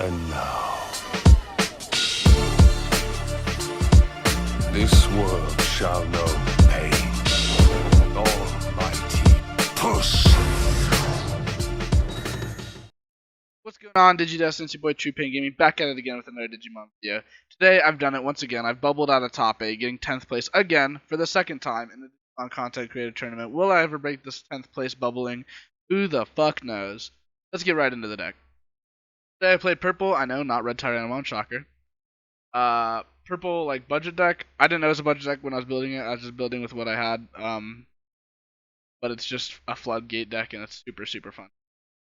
And now, this world shall know pain. Almighty push. What's going on, DigiDust? It's your boy True Pain Gaming, back at it again with another Digimon video. Today, I've done it once again. I've bubbled out of top 8, getting 10th place again for the second time in the Digimon Content Creator Tournament. Will I ever break this 10th place bubbling? Who the fuck knows? Let's get right into the deck. Today I played purple. I know, not red Tyrannomon, shocker. Purple, like, budget deck. I didn't know it was a budget deck when I was building it. I was just building with what I had. But it's just a floodgate deck, and it's super, super fun.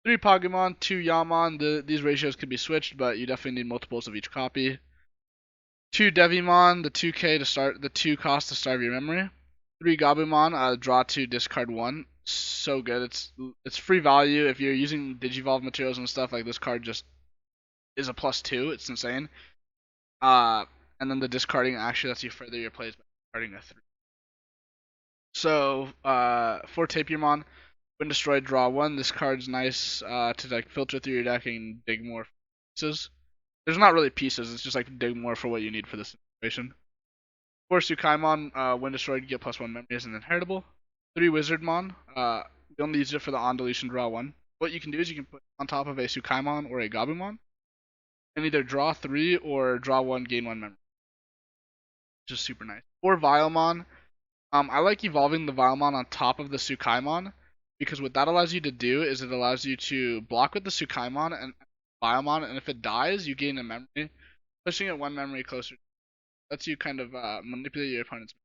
3 Pokemon, 2 Yamon. These ratios could be switched, but you definitely need multiples of each copy. 2 Devimon, the 2k to start, the 2 cost to starve your memory. 3 Gabumon, draw 2, discard 1. So good. It's free value. If you're using Digivolve materials and stuff, like this card just is a +2. It's insane. And then the discarding actually lets you further your plays by discarding a 3. So, 4 Tapirmon. When destroyed, draw 1. This card's nice to like filter through your deck and dig more pieces. There's not really pieces, it's just like dig more for what you need for this situation. 4 Tsukaimon, when destroyed, you get +1 memory as an inheritable. 3 Wizardmon, you only use it for the on deletion, draw 1. What you can do is you can put on top of a Tsukaimon or a Gabumon, and either draw 3 or draw 1, gain 1 memory. Just super nice. 4 Vilemon, I like evolving the Vilemon on top of the Tsukaimon, because what that allows you to do is it allows you to block with the Tsukaimon and Biomon, and if it dies, you gain a memory, pushing it 1 memory closer. Lets you kind of manipulate your opponent's memory.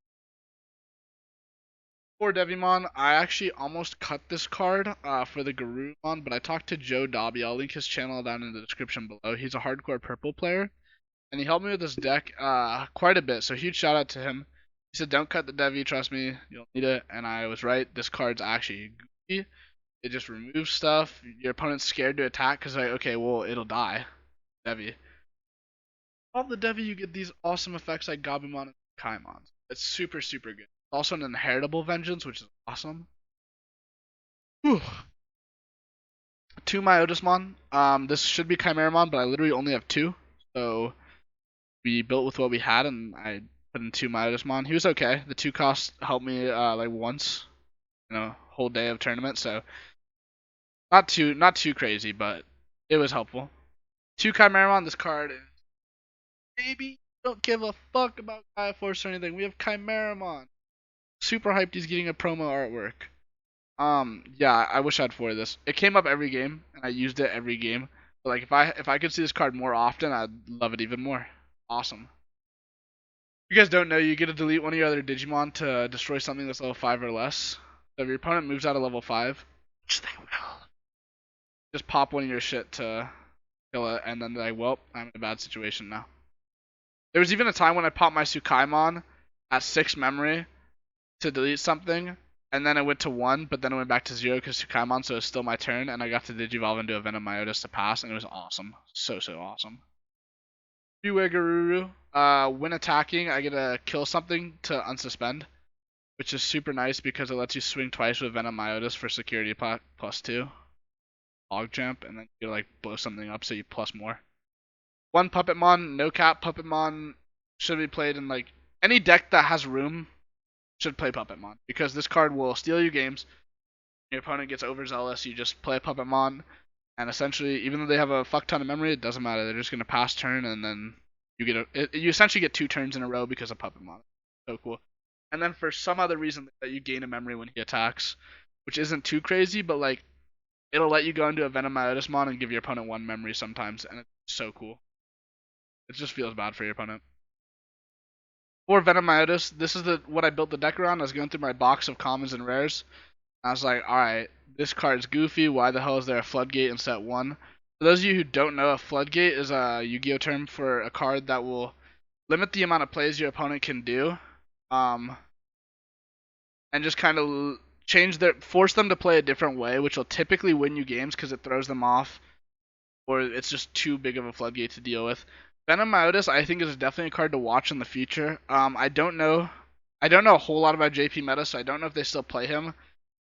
For Devimon, I actually almost cut this card for the Garurumon, but I talked to Joe Dobby. I'll link his channel down in the description below. He's a hardcore purple player, and he helped me with this deck quite a bit, so huge shout out to him. He said, don't cut the Devi, trust me, you'll need it, and I was right. This card's actually goofy. It just removes stuff. Your opponent's scared to attack because like, okay, well, it'll die. Devi. All the Devi, you get these awesome effects like Gabumon and Kaimon. It's super, super good. Also an inheritable vengeance, which is awesome. Whew. 2 Myotismon. This should be Chimeramon, but I literally only have 2. So we built with what we had, and I put in 2 Myotismon. He was okay. The 2 cost helped me like once, whole day of tournament. So not too crazy, but it was helpful. 2 Chimeramon. This card is baby. Don't give a fuck about Gaia Force or anything. We have Chimeramon. Super hyped. He's getting a promo artwork. Yeah, I wish I had 4 of this. It came up every game, and I used it every game. But like, if I could see this card more often, I'd love it even more. Awesome. If you guys don't know, you get to delete one of your other Digimon to destroy something that's level 5 or less. So if your opponent moves out of level 5, which they will, just pop one of your shit to kill it, and then they're like, well, I'm in a bad situation now. There was even a time when I popped my Tsukaimon at 6 memory to delete something, and then it went to 1, but then it went back to 0 because Tsukaimon, so it's still my turn, and I got to Digivolve into a Venom Myotis to pass, and it was awesome. So awesome. Three-way Garuru. When attacking, I get to kill something to unsuspend, which is super nice because it lets you swing twice with Venom Myotis for security +2. Jump, and then you like blow something up so you plus more. 1 Puppetmon, no cap. Puppetmon should be played in like any deck that has room should play Puppetmon because this card will steal you games. Your opponent gets overzealous, you just play a Puppetmon, and essentially, even though they have a fuck ton of memory, it doesn't matter. They're just gonna pass turn, and then you you essentially get 2 turns in a row because of Puppetmon. So cool. And then for some other reason that you gain a memory when he attacks, which isn't too crazy, but like it'll let you go into a Venom Myotismon and give your opponent 1 memory sometimes, and it's so cool. It just feels bad for your opponent. For Venom Myotis, this is what I built the deck around. I was going through my box of commons and rares. I was like, alright, this card's goofy. Why the hell is there a Floodgate in set 1? For those of you who don't know, a Floodgate is a Yu-Gi-Oh term for a card that will limit the amount of plays your opponent can do. And just kind of force them to play a different way, which will typically win you games because it throws them off, or it's just too big of a floodgate to deal with. Venom Myotis, I think, is definitely a card to watch in the future. I don't know a whole lot about JP meta, so I don't know if they still play him.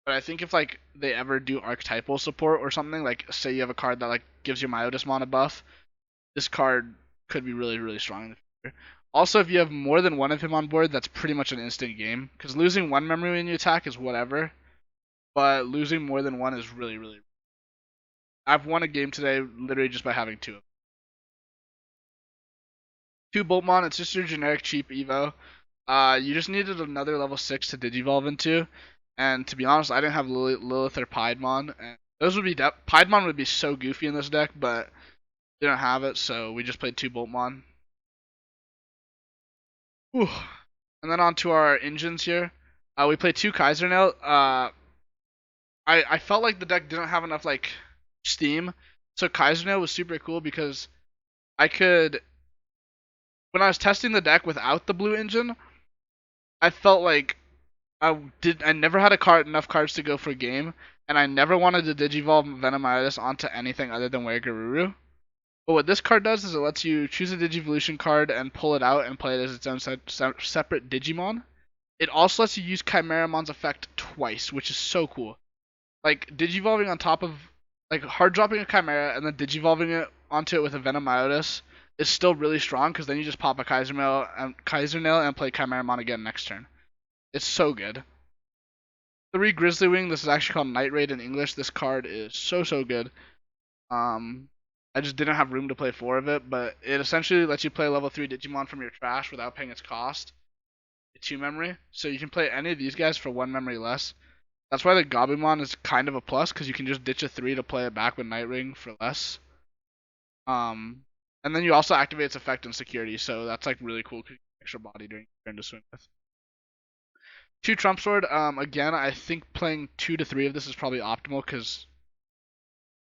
But I think if like they ever do archetypal support or something, like say you have a card that like gives your Myotismon a buff, this card could be really, really strong in the future. Also, if you have more than one of him on board, that's pretty much an instant game. Because losing one memory when you attack is whatever, but losing more than one is really, really. I've won a game today literally just by having two. Two Boltmon, it's just your generic cheap Evo. You just needed another level 6 to Digivolve into, and to be honest, I didn't have Lilith or Piedmon, and those would be Piedmon would be so goofy in this deck, but didn't have it, so we just played two Boltmon. Whew. And then on to our engines here. We played two Kaisernail. I felt like the deck didn't have enough like steam, so Kaisernail was super cool because I could, when I was testing the deck without the blue engine, I felt like I never had enough cards to go for a game, and I never wanted to Digivolve Venomitis onto anything other than Weregaruru. But what this card does is it lets you choose a Digivolution card and pull it out and play it as its own separate Digimon. It also lets you use Chimeramon's effect twice, which is so cool. Like Digivolving on top of, like hard dropping a Chimera and then Digivolving it onto it with a Venomiotis is still really strong because then you just pop a Kaisernail and play Chimeramon again next turn. It's so good. 3 Grizzly Wing. This is actually called Night Raid in English. This card is so good. I just didn't have room to play 4 of it, but it essentially lets you play level 3 Digimon from your trash without paying its cost. 2 memory, so you can play any of these guys for 1 memory less. That's why the Gabumon is kind of a plus, because you can just ditch a 3 to play it back with Night Ring for less. And then you also activate its effect and security, so that's like really cool because you get extra body during your turn to swing with. 2 Trump Sword. Again, I think playing 2 to 3 of this is probably optimal because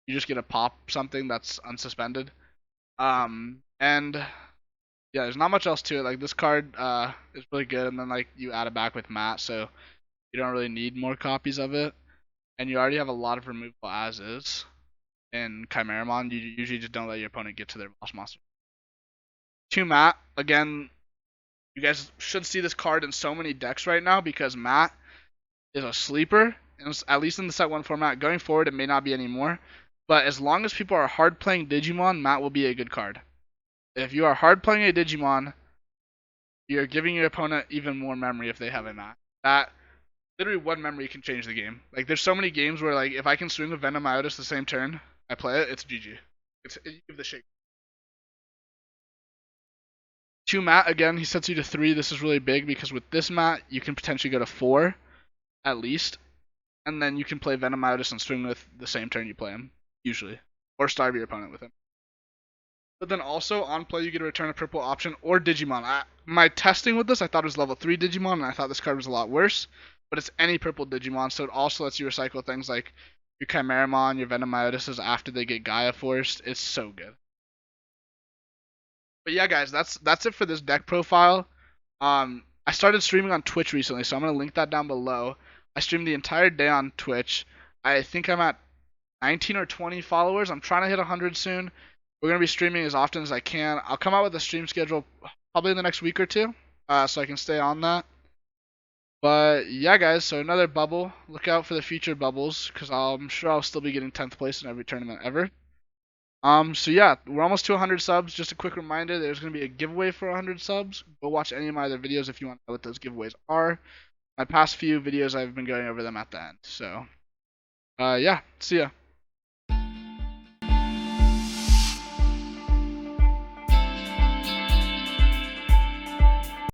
you just get to pop something that's unsuspended. And yeah, there's not much else to it. Like this card is really good, and then like you add it back with Matt, so you don't really need more copies of it. And you already have a lot of removal as is. In Chimeramon, you usually just don't let your opponent get to their boss monster. 2 Matt, again, you guys should see this card in so many decks right now because Matt is a sleeper, at least in the set 1 format. Going forward, it may not be anymore. But as long as people are hard playing Digimon, Matt will be a good card. If you are hard playing a Digimon, you're giving your opponent even more memory if they have a Matt. That literally 1 memory can change the game. Like there's so many games where like if I can swing with Venomiotis the same turn I play it, it's GG. You give the shake. 2 Matt, again, he sets you to 3. This is really big because with this Matt you can potentially go to 4 at least, and then you can play Venomiotis and swing with the same turn you play him usually, or starve your opponent with him. But then also on play you get to return a purple option or Digimon. My testing with this, I thought it was level 3 Digimon, and I thought this card was a lot worse. But it's any purple Digimon, so it also lets you recycle things like your Chimeramon, your Venomiotises after they get Gaia Forced. It's so good. But yeah, guys, that's it for this deck profile. I started streaming on Twitch recently, so I'm gonna link that down below. I streamed the entire day on Twitch. I think I'm at 19 or 20 followers. I'm trying to hit 100 soon. We're going to be streaming as often as I can. I'll come out with a stream schedule probably in the next week or two, so I can stay on that. But yeah, guys, so another bubble. Look out for the future bubbles, because I'm sure I'll still be getting 10th place in every tournament ever. So yeah, we're almost to 100 subs. Just a quick reminder, there's going to be a giveaway for 100 subs. Go watch any of my other videos if you want to know what those giveaways are. My past few videos, I've been going over them at the end. So, yeah, see ya.